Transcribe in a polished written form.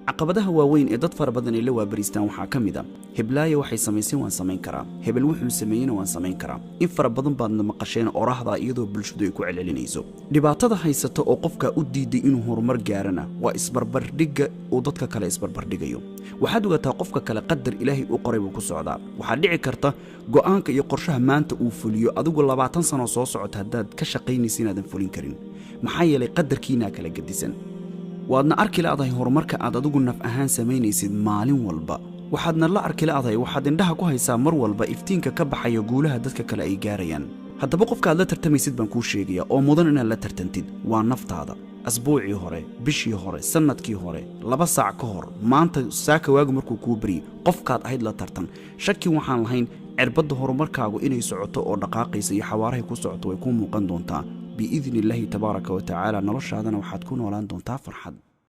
caqabadaha waaweyn ee dad fara badan ay la waabaristaan waxaa ka mid ah heblaaya waxay samaysay waan samayn karaa hebel wuxuu sameeyayna waan samayn karaa in fara badan baadna maqasheen oraahda iyadoo bulshadu ay ku celcelinayso dhibaatada haysata oo qofka u diiday inuu horumar gaarana waa isbarbardhigga oo dadka kale isbarbardhigayo waxaad ogaataa qofka kale qadar ilaahay u qoray buu ku socdaa waxaa dhici karta go'aanka iyo qorshaha maanta uu fuliyo adigu 20 sano soo socota haddaad ka shaqaynaysid inaadan fulin karin maxaa yeelay qadarkiina kala gadisan waadna arki laadahay horumarka aad adigu naf ahaan samaynaysid maalin walba waxaadna la arki laadahay waxaad indhaha ku haysaa mar walba iftiinka ka baxaya guulaha dadka kale ay gaarayaan haddaba qofka aad la tartamaysid baan kuu sheegaya oo mudan inaad la tartantid waa naftaada asbuucii hore bishii hore sanadkii hore 2 saac ka hor maanta saaka waagu markuu kuu bari qofkaad ahayd la tartan shaki waxaan lahayn cirbadda horumarkaagu inay socoto oo dhaqaaqaysa iyo xawaaraha ku socoto way ku muuqan doontaa بإذن الله تبارك وتعالى نرشادنا وحتكون ولان دونتا فرحد